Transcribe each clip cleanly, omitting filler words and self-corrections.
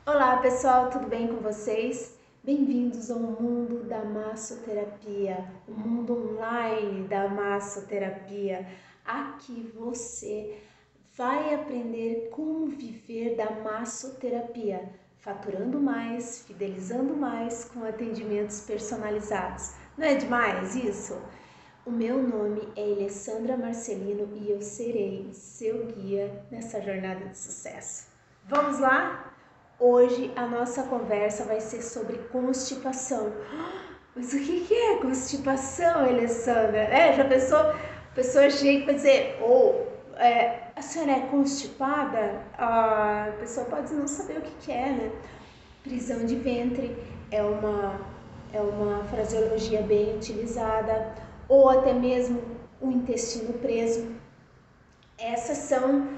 Olá pessoal, tudo bem com vocês? Bem-vindos ao mundo da massoterapia, o mundo online da massoterapia. Aqui você vai aprender como viver da massoterapia, faturando mais, fidelizando mais com atendimentos personalizados. Não é demais isso? O meu nome é Alessandra Marcelino e eu serei o seu guia nessa jornada de sucesso. Vamos lá? Hoje a nossa conversa vai ser sobre constipação. Mas o que é constipação, Alessandra? Já pensou? A pessoa chega para dizer, a senhora é constipada? A pessoa pode não saber o que é, né? Prisão de ventre é uma fraseologia bem utilizada, ou até mesmo o intestino preso. Essas são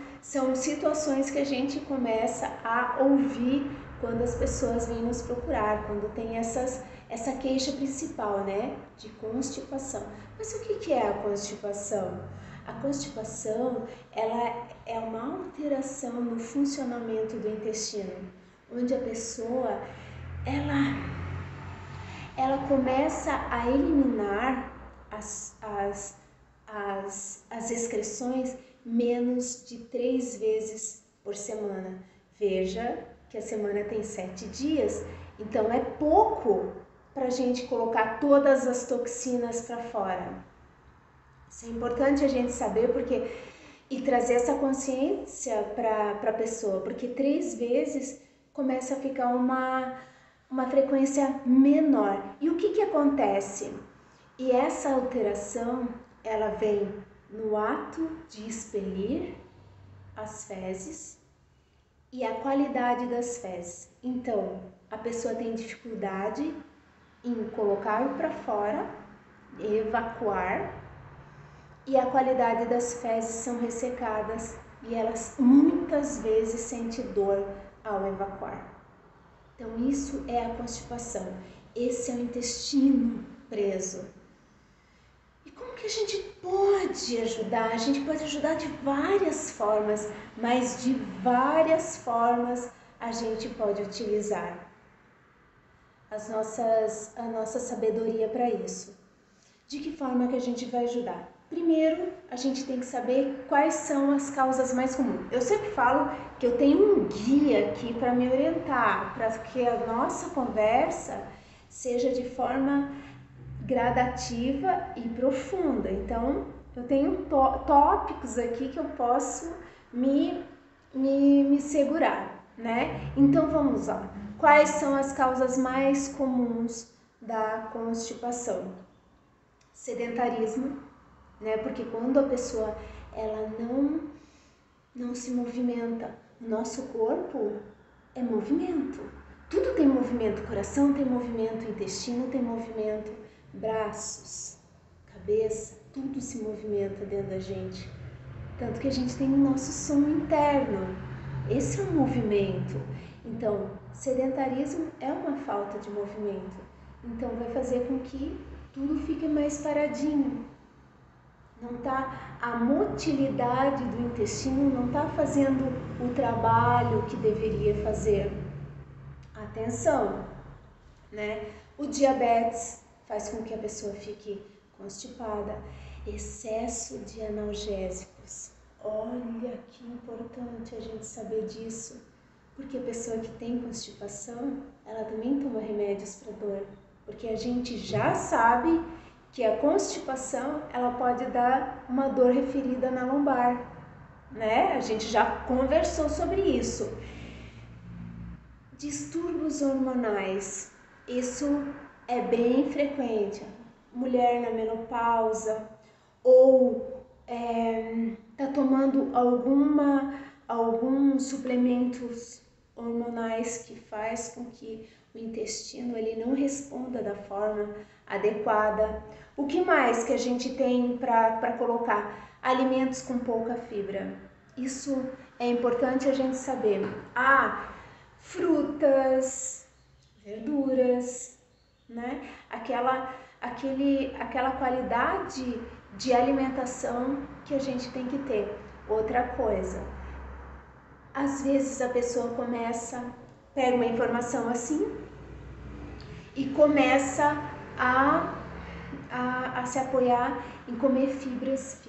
situações que a gente começa a ouvir quando as pessoas vêm nos procurar, quando tem essa queixa principal, né, de constipação. Mas o que é a constipação? A constipação, ela é uma alteração no funcionamento do intestino, onde a pessoa, ela começa a eliminar as excreções menos de 3 vezes por semana. Veja que a semana tem 7 dias, então é pouco para a gente colocar todas as toxinas para fora. Isso é importante a gente saber e trazer essa consciência para a pessoa, porque 3 vezes começa a ficar uma frequência menor. E o que acontece? E essa alteração, ela vem no ato de expelir as fezes e a qualidade das fezes. Então, a pessoa tem dificuldade em colocar para fora, evacuar, e a qualidade das fezes são ressecadas e elas muitas vezes sentem dor ao evacuar. Então, isso é a constipação. Esse é o intestino preso. E como que a gente pode ajudar? A gente pode ajudar de várias formas, mas de várias formas a gente pode utilizar a nossa sabedoria para isso. De que forma que a gente vai ajudar? Primeiro, a gente tem que saber quais são as causas mais comuns. Eu sempre falo que eu tenho um guia aqui para me orientar, para que a nossa conversa seja de forma gradativa e profunda. Então, eu tenho tópicos aqui que eu posso me segurar, né? Então, vamos lá. Quais são as causas mais comuns da constipação? Sedentarismo, né? Porque quando a pessoa ela não se movimenta, o nosso corpo é movimento. Tudo tem movimento, coração tem movimento, intestino tem movimento, braços, cabeça, tudo se movimenta dentro da gente. Tanto que a gente tem o nosso som interno. Esse é um movimento. Então, sedentarismo é uma falta de movimento. Então, vai fazer com que tudo fique mais paradinho. Não tá, a motilidade do intestino não está fazendo o trabalho que deveria fazer. Atenção, né? O diabetes faz com que a pessoa fique constipada. Excesso de analgésicos. Olha que importante a gente saber disso. Porque a pessoa que tem constipação, ela também toma remédios para dor. Porque a gente já sabe que a constipação, ela pode dar uma dor referida na lombar, né? A gente já conversou sobre isso. Distúrbios hormonais, isso é bem frequente. Mulher na menopausa ou tá tomando alguns suplementos hormonais que faz com que o intestino ele não responda da forma adequada. O que mais que a gente tem para colocar? Alimentos com pouca fibra. Isso é importante a gente saber. Frutas, verduras, né? Aquela qualidade de alimentação que a gente tem que ter. Outra coisa, às vezes a pessoa começa pega uma informação assim e começa a se apoiar em comer fibras,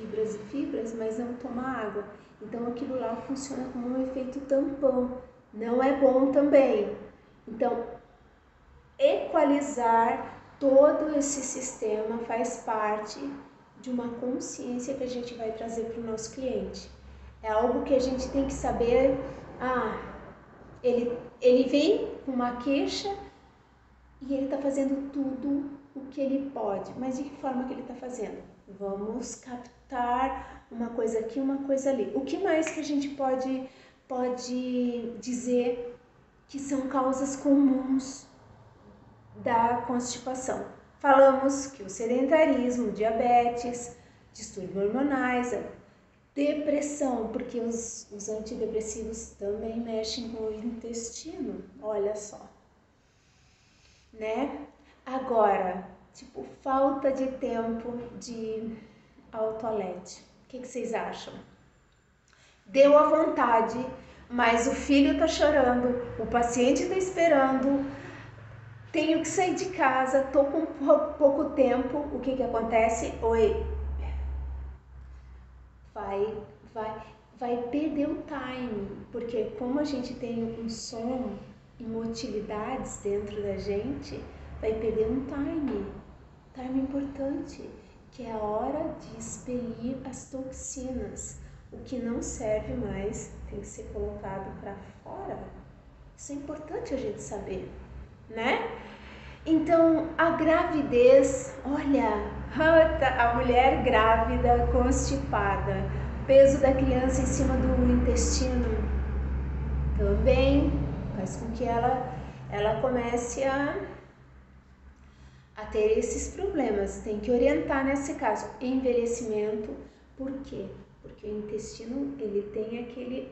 mas não tomar água. Então aquilo lá funciona como um efeito tampão, não é bom também. Então, equalizar todo esse sistema faz parte de uma consciência que a gente vai trazer para o nosso cliente. É algo que a gente tem que saber, ele vem com uma queixa e ele está fazendo tudo o que ele pode, mas de que forma que ele está fazendo? Vamos captar uma coisa aqui, uma coisa ali. O que mais que a gente pode dizer que são causas comuns da constipação? Falamos que o sedentarismo, diabetes, distúrbios hormonais, a depressão, porque os antidepressivos também mexem com o intestino, olha só, né? Agora, tipo, falta de tempo de ir ao toalete. O que vocês acham? Deu à vontade, mas o filho tá chorando, o paciente tá esperando, tenho que sair de casa, tô com pouco tempo, o que acontece? Vai perder o time, porque como a gente tem um som e motilidades dentro da gente, vai perder um time importante, que é a hora de expelir as toxinas. O que não serve mais tem que ser colocado para fora. Isso é importante a gente saber, né? Então, a gravidez, olha, a mulher grávida, constipada, peso da criança em cima do intestino, também faz com que ela comece a ter esses problemas. Tem que orientar nesse caso. Envelhecimento, por quê? Porque o intestino ele tem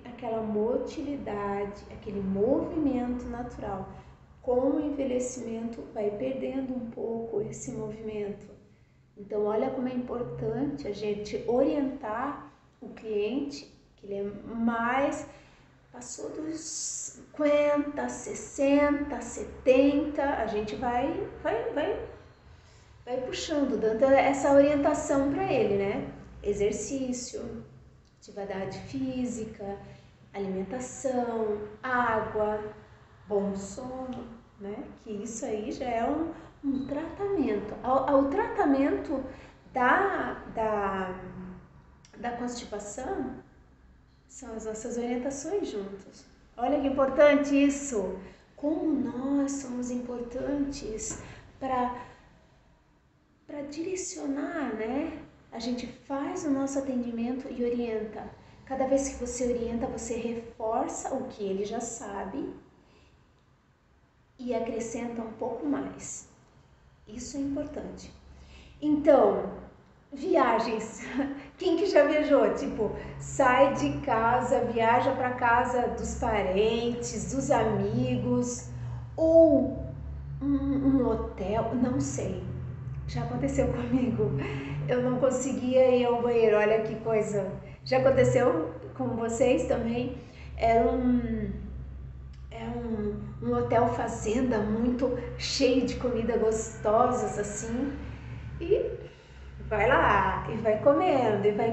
aquela motilidade, aquele movimento natural. Com o envelhecimento vai perdendo um pouco esse movimento. Então olha como é importante a gente orientar o cliente, que ele é mais, passou dos 50, 60, 70, a gente vai puxando, dando essa orientação para ele, né? Exercício, atividade física, alimentação, água, bom sono, né? Que isso aí já é um tratamento. O tratamento da constipação são as nossas orientações juntos. Olha que importante isso! Como nós somos importantes para direcionar, né? A gente faz o nosso atendimento e orienta. Cada vez que você orienta, você reforça o que ele já sabe e acrescenta um pouco mais. Isso é importante. Então, viagens. Quem que já viajou? Tipo, sai de casa, viaja para casa dos parentes, dos amigos, ou um hotel, não sei. Já aconteceu comigo. Eu não conseguia ir ao banheiro, olha que coisa. Já aconteceu com vocês também? É um hotel fazenda muito cheio de comida gostosas assim. E vai lá, e vai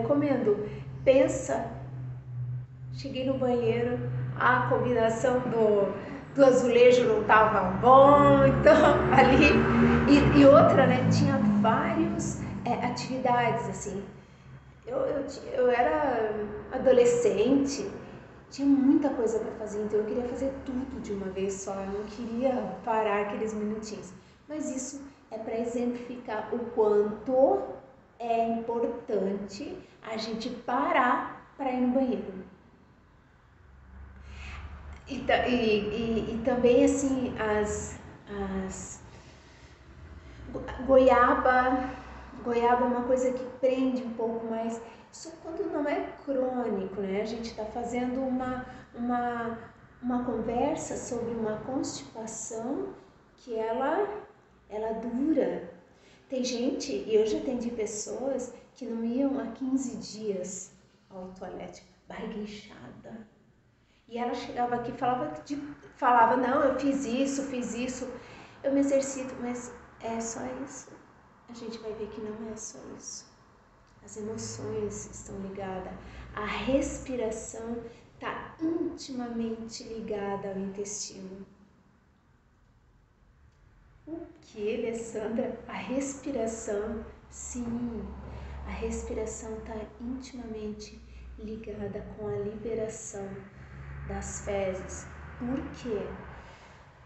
comendo. Pensa, cheguei no banheiro, a combinação do azulejo não tava bom, então ali, e outra, né, tinha várias atividades, assim, eu era adolescente, tinha muita coisa para fazer, então eu queria fazer tudo de uma vez só, eu não queria parar aqueles minutinhos, mas isso é para exemplificar o quanto é importante a gente parar para ir no banheiro. E também assim as goiaba é uma coisa que prende um pouco mais, isso quando não é crônico, né? A gente está fazendo uma conversa sobre uma constipação que ela dura. Tem gente, e eu já atendi pessoas que não iam há 15 dias ao toalete, barriga inchada. E ela chegava aqui e falava, não, eu fiz isso, eu me exercito, mas é só isso? A gente vai ver que não é só isso. As emoções estão ligadas, a respiração está intimamente ligada ao intestino. O que, Alessandra? A respiração, sim, a respiração está intimamente ligada com a liberação das fezes. Por quê?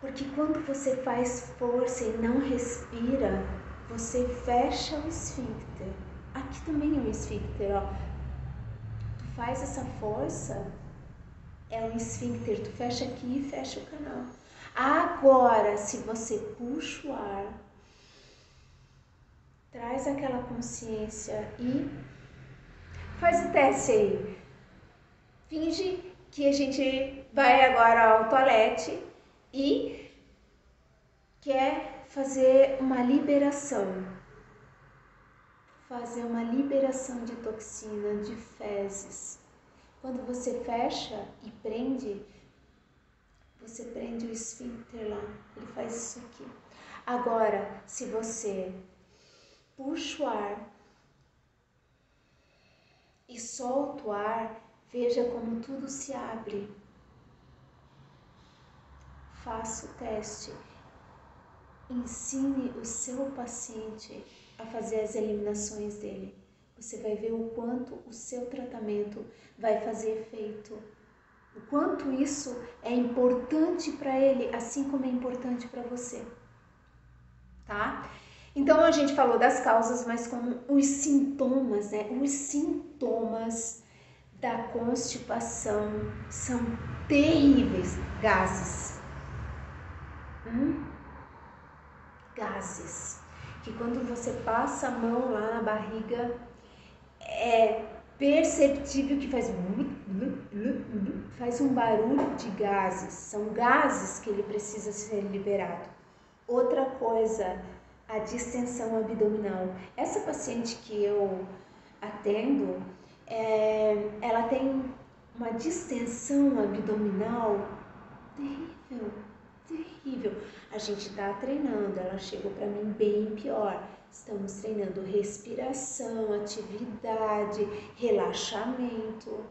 Porque quando você faz força e não respira, você fecha o esfíncter. Aqui também é um esfíncter, ó. Tu faz essa força, é um esfíncter, tu fecha aqui e fecha o canal. Agora, se você puxa o ar, traz aquela consciência e faz o teste aí. Finge que a gente vai agora ao toalete e quer fazer uma liberação. Fazer uma liberação de toxina, de fezes. Quando você fecha e prende, você prende o esfíncter lá, ele faz isso aqui. Agora, se você puxa o ar e solta o ar, veja como tudo se abre. Faça o teste. Ensine o seu paciente a fazer as eliminações dele. Você vai ver o quanto o seu tratamento vai fazer efeito. O quanto isso é importante para ele, assim como é importante para você. Tá? Então a gente falou das causas, mas como os sintomas, né? Os sintomas da constipação são terríveis. Gases. Gases. Que quando você passa a mão lá na barriga, é perceptível que faz um barulho de gases. São gases que ele precisa ser liberado. Outra coisa, a distensão abdominal. Essa paciente que eu atendo, ela tem uma distensão abdominal terrível, terrível. A gente está treinando, ela chegou para mim bem pior. Estamos treinando respiração, atividade, relaxamento.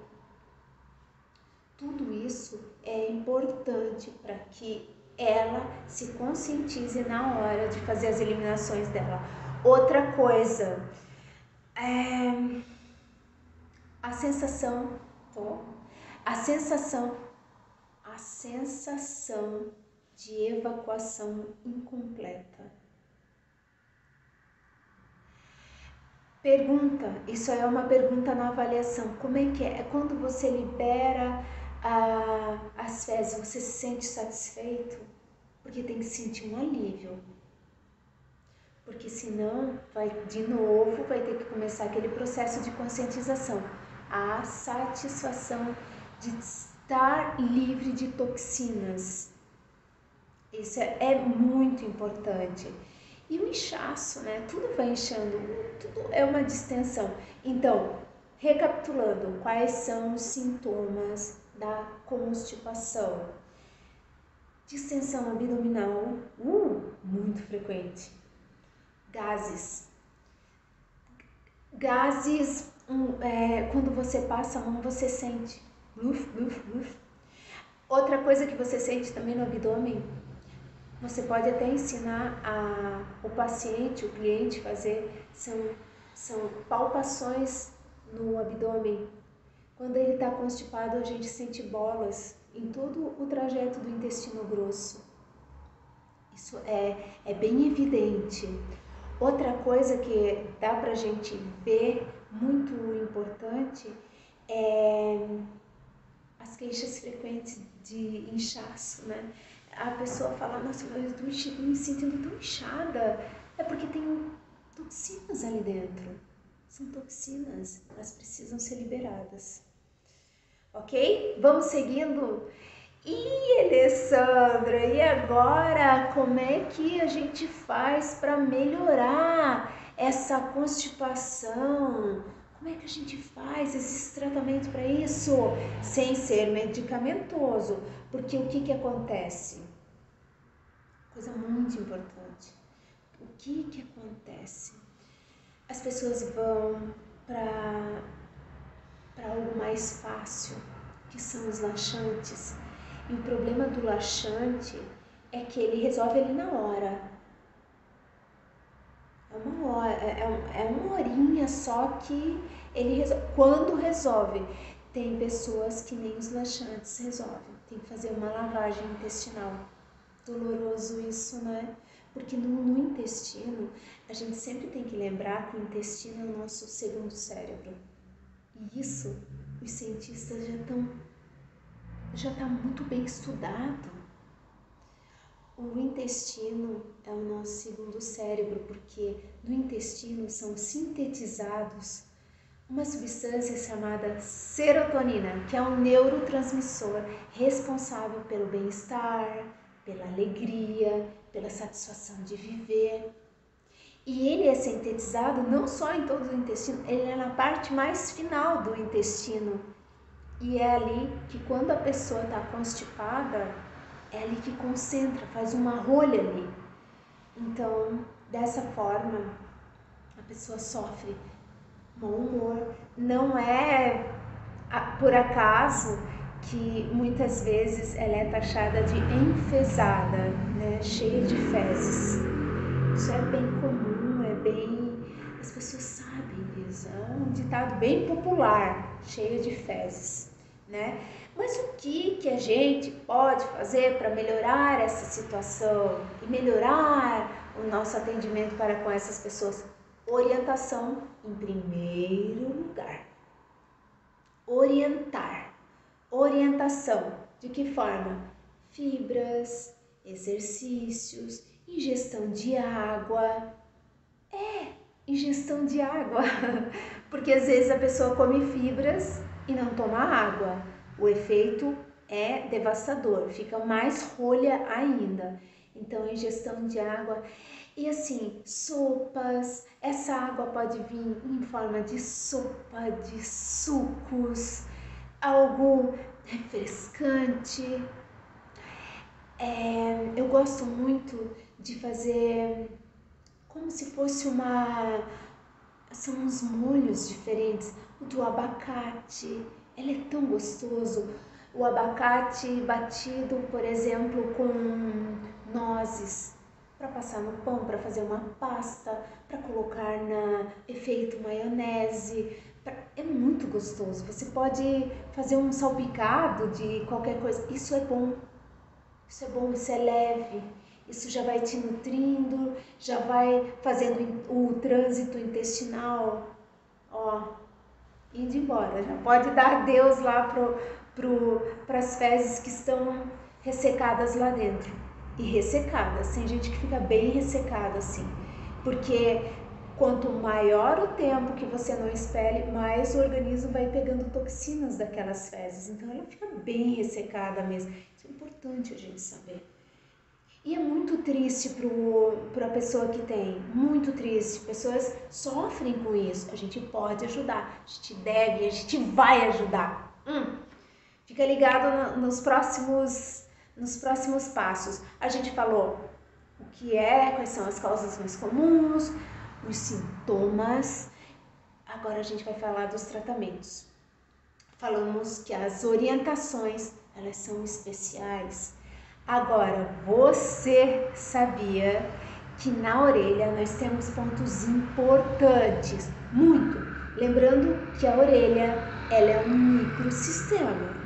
Tudo isso é importante para que ela se conscientize na hora de fazer as eliminações dela. Outra coisa, a sensação de evacuação incompleta. Pergunta, isso é uma pergunta na avaliação, como é que é? É quando você libera as fezes, você se sente satisfeito? Porque tem que sentir um alívio. Porque senão, vai ter que começar aquele processo de conscientização. A satisfação de estar livre de toxinas. Isso é muito importante. E o inchaço, né? Tudo vai inchando, tudo é uma distensão. Então, recapitulando, quais são os sintomas da constipação? Distensão abdominal, muito frequente. Gases. Gases, quando você passa a mão, você sente. Outra coisa que você sente também no abdômen, você pode até ensinar o paciente, o cliente fazer, são palpações no abdômen. Quando ele está constipado, a gente sente bolas em todo o trajeto do intestino grosso. Isso é bem evidente. Outra coisa que dá pra gente ver, muito importante, é as queixas frequentes de inchaço, né? A pessoa fala, nossa, mas eu estou me sentindo tão inchada. É porque tem toxinas ali dentro. São toxinas, elas precisam ser liberadas. Ok? Vamos seguindo? E Alessandra, e agora como é que a gente faz para melhorar essa constipação? Como é que a gente faz esses tratamentos para isso? Sem ser medicamentoso. Porque o que acontece? Coisa muito importante. O que acontece? As pessoas vão para algo mais fácil, que são os laxantes. E o problema do laxante é que ele resolve ali na hora. É uma horinha só que ele resolve. Quando resolve, tem pessoas que nem os laxantes resolvem. Tem que fazer uma lavagem intestinal. Doloroso isso, né? Porque no intestino, a gente sempre tem que lembrar que o intestino é o nosso segundo cérebro. E isso, os cientistas já está muito bem estudado. O intestino é o nosso segundo cérebro, porque no intestino são sintetizados uma substância chamada serotonina, que é um neurotransmissor responsável pelo bem-estar, pela alegria, pela satisfação de viver. E ele é sintetizado não só em todo o intestino, ele é na parte mais final do intestino. E é ali que quando a pessoa está constipada, é ali que concentra, faz uma rolha ali. Então, dessa forma, a pessoa sofre mau humor. Não é por acaso que muitas vezes ela é taxada de enfesada, né? Cheia de fezes. Isso é bem comum, as pessoas sabem disso. É um ditado bem popular, cheio de fezes, né? Mas o que a gente pode fazer para melhorar essa situação e melhorar o nosso atendimento para com essas pessoas? Orientação em primeiro lugar. Orientação. De que forma? Fibras, exercícios, ingestão de água. Ingestão de água. Porque às vezes a pessoa come fibras e não toma água. O efeito é devastador, fica mais rolha ainda. Então, ingestão de água. E assim, sopas, essa água pode vir em forma de sopa, de sucos, algo refrescante. Eu gosto muito de fazer como se fosse são uns molhos diferentes. O do abacate, ele é tão gostoso. O abacate batido, por exemplo, com nozes, para passar no pão, para fazer uma pasta, para colocar na efeito maionese. É muito gostoso. Você pode fazer um salpicado de qualquer coisa. Isso é bom, isso é leve. Isso já vai te nutrindo, já vai fazendo o trânsito intestinal, indo embora. Já pode dar adeus lá para as fezes que estão ressecadas lá dentro. E ressecadas, tem gente que fica bem ressecada assim, porque quanto maior o tempo que você não expele, mais o organismo vai pegando toxinas daquelas fezes. Então ela fica bem ressecada mesmo. Isso é importante a gente saber. E é muito triste para a pessoa que tem, muito triste. Pessoas sofrem com isso. A gente pode ajudar, a gente deve, a gente vai ajudar. Fica ligado nos próximos passos. A gente falou o que quais são as causas mais comuns, os sintomas. Agora a gente vai falar dos tratamentos. Falamos que as orientações, elas são especiais. Agora, você sabia que na orelha nós temos pontos importantes, muito. Lembrando que a orelha, ela é um microsistema.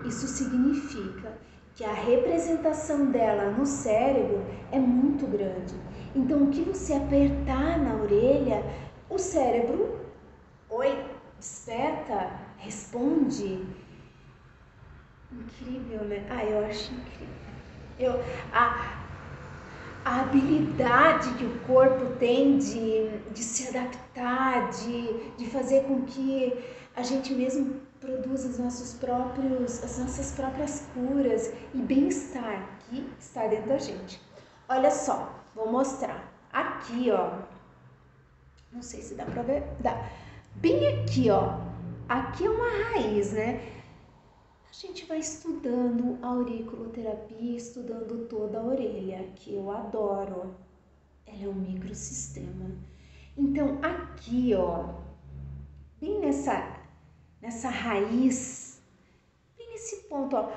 Isso significa que a representação dela no cérebro é muito grande. Então, o que você apertar na orelha, o cérebro, desperta, responde. Incrível, né? Eu acho incrível. A habilidade que o corpo tem de se adaptar, de fazer com que a gente mesmo produza as nossas próprias curas e bem-estar que está dentro da gente. Olha só, vou mostrar. Aqui, não sei se dá pra ver, dá. Bem aqui, ó. Aqui é uma raiz, né? A gente vai estudando a auriculoterapia, estudando toda a orelha, que eu adoro. Ela é um microsistema. Então, aqui, ó, bem nessa raiz, bem nesse ponto, ó,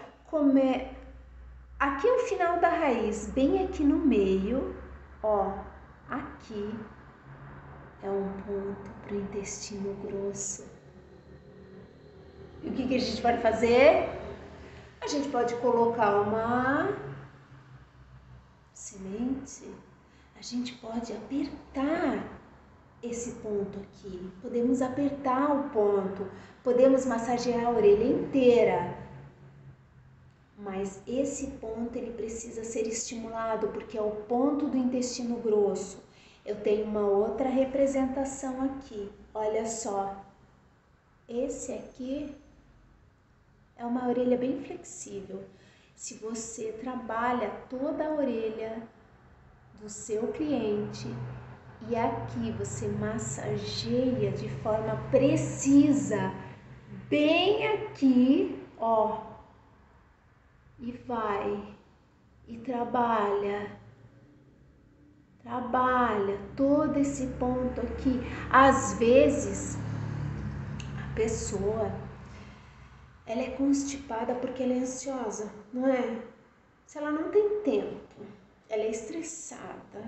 aqui é o final da raiz, bem aqui no meio, ó, aqui é um ponto para o intestino grosso. E o que a gente pode fazer? A gente pode colocar uma semente, a gente pode apertar esse ponto aqui, podemos apertar o ponto, podemos massagear a orelha inteira, mas esse ponto ele precisa ser estimulado porque é o ponto do intestino grosso. Eu tenho uma outra representação aqui, olha só, esse aqui é uma orelha bem flexível. Se você trabalha toda a orelha do seu cliente e aqui você massageia de forma precisa, bem aqui, ó, e vai, e trabalha todo esse ponto aqui. Às vezes, a pessoa, ela é constipada porque ela é ansiosa, não é? Se ela não tem tempo, ela é estressada,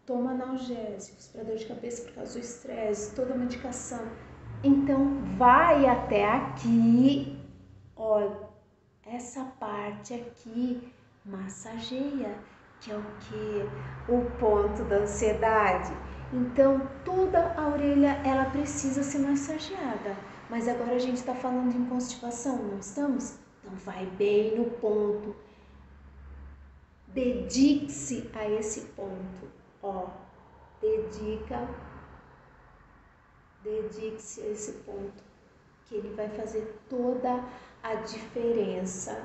toma analgésicos para dor de cabeça por causa do estresse, toda a medicação. Então, vai até aqui, ó, essa parte aqui, massageia, que é o que? O ponto da ansiedade. Então, toda a orelha, ela precisa ser massageada. Mas agora a gente está falando em constipação, não estamos? Então, vai bem no ponto. Dedique-se a esse ponto, ó, dedique-se a esse ponto, que ele vai fazer toda a diferença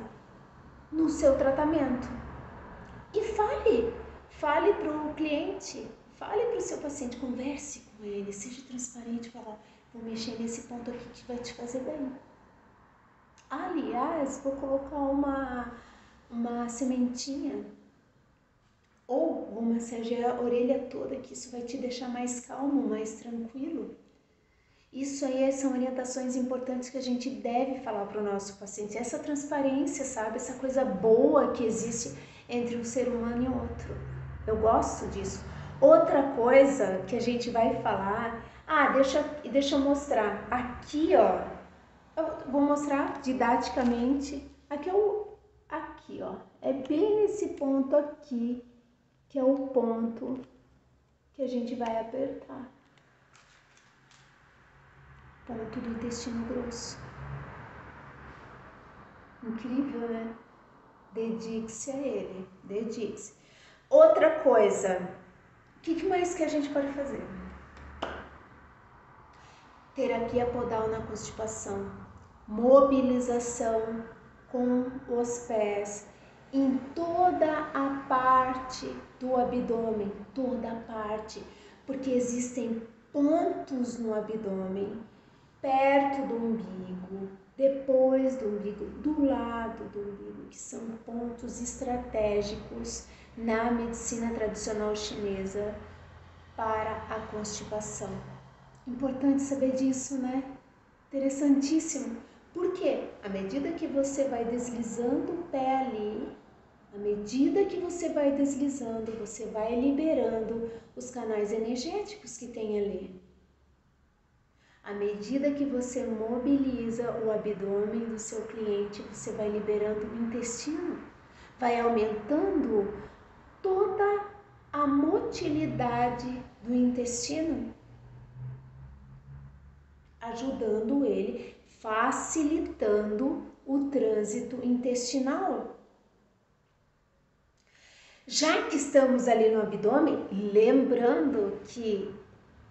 no seu tratamento. E fale para o cliente, fale para o seu paciente, converse com ele, seja transparente, fala, vou mexer nesse ponto aqui que vai te fazer bem. Aliás, vou colocar uma sementinha, ou vou massagear a orelha toda, que isso vai te deixar mais calmo, mais tranquilo. Isso aí são orientações importantes que a gente deve falar para o nosso paciente. Essa transparência, sabe? Essa coisa boa que existe entre um ser humano e outro. Eu gosto disso. Outra coisa que a gente vai falar... deixa eu mostrar. Aqui, ó. Eu vou mostrar didaticamente. Aqui, ó. É bem nesse ponto aqui, que é o ponto que a gente vai apertar. Ponto do intestino grosso. Incrível, né? Dedique-se a ele, dedique-se. Outra coisa, o que mais que a gente pode fazer? Terapia podal na constipação, mobilização com os pés em toda a parte do abdômen, toda a parte, porque existem pontos no abdômen, perto do umbigo, depois do umbigo, do lado do umbigo, que são pontos estratégicos na medicina tradicional chinesa para a constipação. Importante saber disso, né? Interessantíssimo. Por quê? À medida que você vai deslizando o pé ali, à medida que você vai deslizando, você vai liberando os canais energéticos que tem ali. À medida que você mobiliza o abdômen do seu cliente, você vai liberando o intestino, vai aumentando toda a motilidade do intestino, ajudando ele, facilitando o trânsito intestinal. Já que estamos ali no abdômen, lembrando que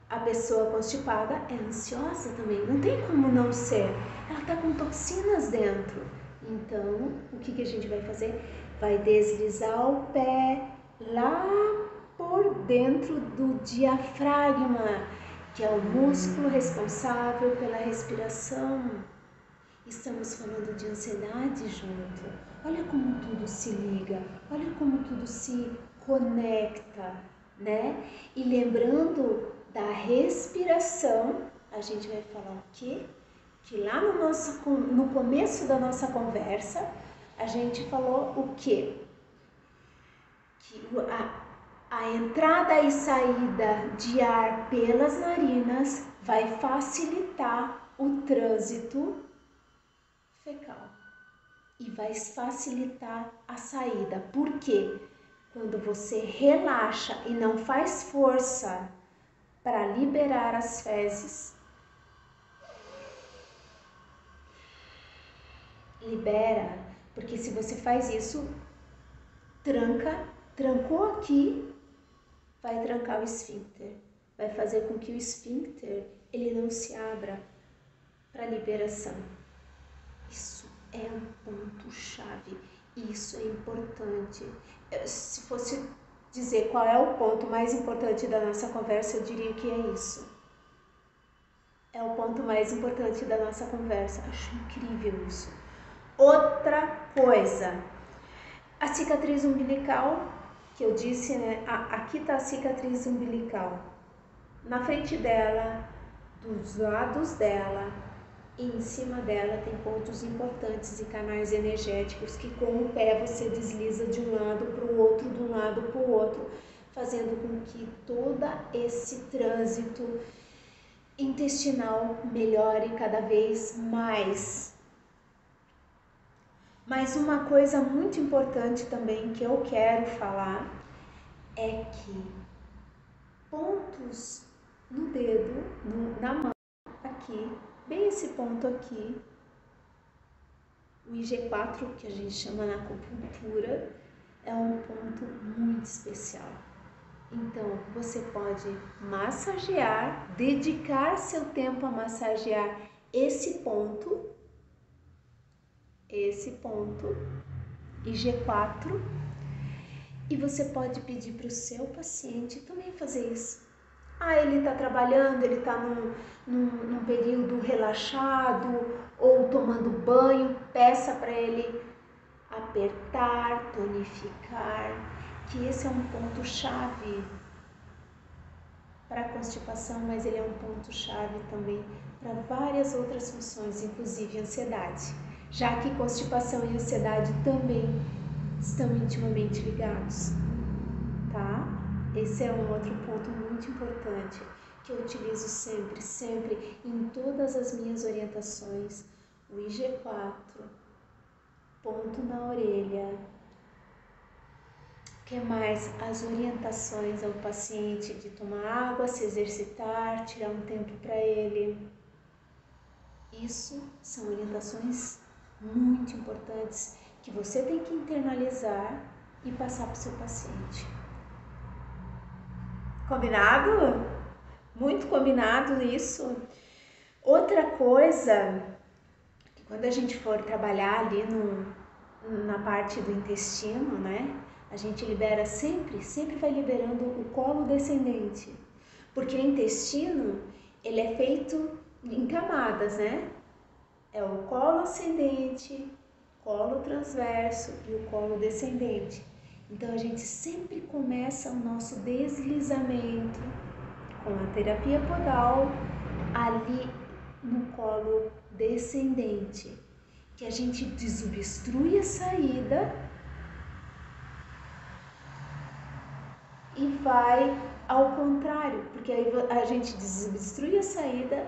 a pessoa constipada é ansiosa também, não tem como não ser, ela está com toxinas dentro. Então, o que a gente vai fazer? Vai deslizar o pé lá por dentro do diafragma, que é o músculo responsável pela respiração. Estamos falando de ansiedade junto. Olha como tudo se liga, olha como tudo se conecta, né? E lembrando da respiração, a gente vai falar o quê? Que lá no começo da nossa conversa, a gente falou o quê? Que a entrada e saída de ar pelas narinas vai facilitar o trânsito fecal e vai facilitar a saída. Por quê? Quando você relaxa e não faz força para liberar as fezes, libera, porque se você faz isso, trancou aqui, vai trancar o esfíncter, vai fazer com que o esfíncter ele não se abra para liberação. Isso é um ponto-chave, isso é importante. Se fosse dizer qual é o ponto mais importante da nossa conversa, eu diria que é isso. É o ponto mais importante da nossa conversa. Acho incrível isso. Outra coisa, a cicatriz umbilical, que eu disse, né? Aqui está a cicatriz umbilical. Na frente dela, dos lados dela, e em cima dela tem pontos importantes e canais energéticos que com o pé você desliza de um lado para o outro, de um lado para o outro, fazendo com que todo esse trânsito intestinal melhore cada vez mais. Mas uma coisa muito importante também que eu quero falar é que pontos no dedo, na mão, aqui, bem esse ponto aqui, o IG4, que a gente chama na acupuntura, é um ponto muito especial. Então, você pode massagear, dedicar seu tempo a massagear esse ponto, IG4, e você pode pedir para o seu paciente também fazer isso. Ele está trabalhando, ele está num período relaxado ou tomando banho, peça para ele apertar, tonificar, que esse é um ponto-chave para a constipação, mas ele é um ponto-chave também para várias outras funções, inclusive ansiedade, já que constipação e ansiedade também estão intimamente ligados, tá? Esse é um outro ponto muito importante que eu utilizo sempre em todas as minhas orientações. O IG4, ponto na orelha. O que mais? As orientações ao paciente de tomar água, se exercitar, tirar um tempo para ele. Isso são orientações muito importantes que você tem que internalizar e passar para o seu paciente. Combinado? Muito combinado isso. Outra coisa, que quando a gente for trabalhar ali na parte do intestino, né? A gente libera sempre vai liberando o colo descendente. Porque o intestino, ele é feito em camadas, né? É o colo ascendente, colo transverso e o colo descendente. Então a gente sempre começa o nosso deslizamento com a terapia podal ali no colo descendente, que a gente desobstrui a saída e vai ao contrário, porque aí a gente desobstrui a saída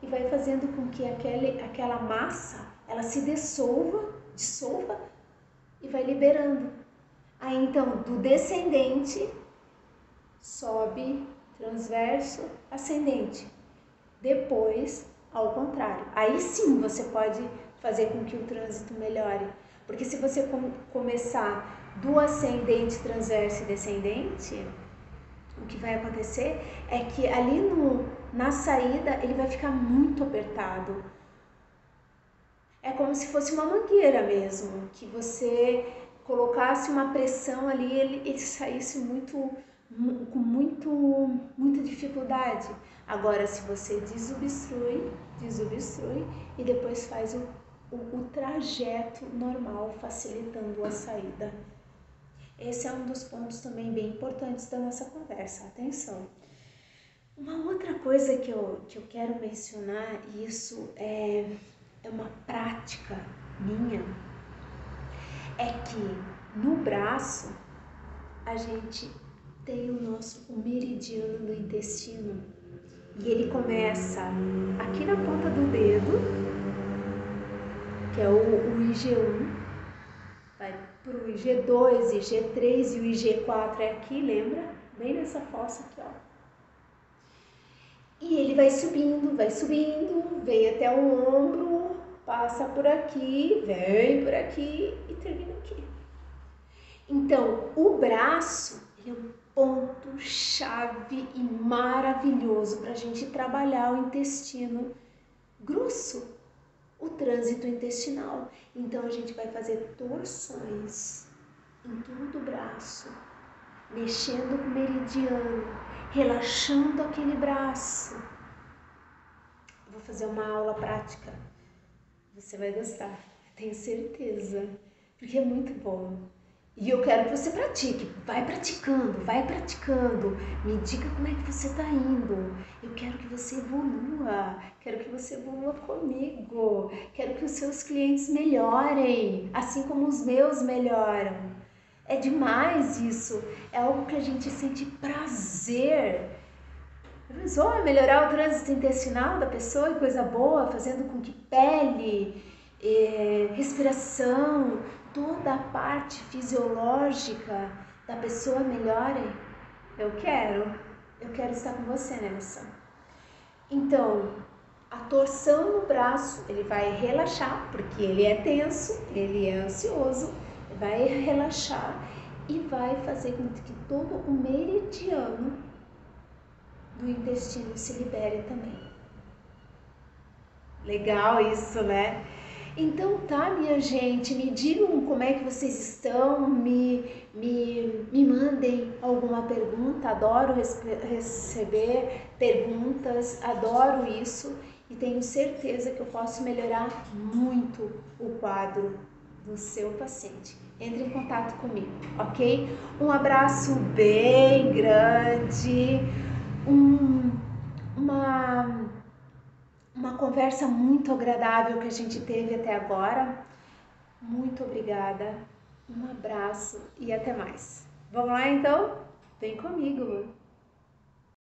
e vai fazendo com que aquela massa ela se dissolva e vai liberando. Aí então do descendente sobe transverso, ascendente, depois ao contrário. Aí sim você pode fazer com que o trânsito melhore, porque se você começar do ascendente, transverso e descendente, o que vai acontecer é que ali na saída ele vai ficar muito apertado. É como se fosse uma mangueira mesmo, que você colocasse uma pressão ali, ele saísse muito com muita dificuldade. Agora, se você desobstrui e depois faz o trajeto normal, facilitando a saída. Esse é um dos pontos também bem importantes da nossa conversa. Atenção! Uma outra coisa que eu quero mencionar, e isso é uma prática minha, é que no braço a gente tem o meridiano do intestino e ele começa aqui na ponta do dedo, que é o IG1, vai para o IG2, IG3 e o IG4 é aqui, lembra? Bem nessa fossa aqui, ó. E ele vai subindo, vem até o ombro, passa por aqui, vem por aqui e termina aqui. Então, o braço é um ponto-chave e maravilhoso para a gente trabalhar o intestino grosso, o trânsito intestinal. Então, a gente vai fazer torções em todo o braço, mexendo com o meridiano, relaxando aquele braço. Vou fazer uma aula prática. Você vai gostar, tenho certeza, porque é muito bom. E eu quero que você pratique, vai praticando, me diga como é que você está indo. Eu quero que você evolua, comigo, quero que os seus clientes melhorem, assim como os meus melhoram. É demais isso, é algo que a gente sente prazer. Pensou melhorar o trânsito intestinal da pessoa, que coisa boa, fazendo com que pele, respiração, toda a parte fisiológica da pessoa melhore? Eu quero estar com você nessa. Então, a torção no braço, ele vai relaxar, porque ele é tenso, ele é ansioso, vai relaxar e vai fazer com que todo o meridiano do intestino se libere também. Legal isso, né? Então tá, minha gente, me digam como é que vocês estão, me mandem alguma pergunta, adoro receber perguntas, adoro isso e tenho certeza que eu posso melhorar muito o quadro do seu paciente. Entre em contato comigo, ok? Um abraço bem grande, uma conversa muito agradável que a gente teve até agora. Muito obrigada, um abraço e até mais. Vamos lá então? Vem comigo!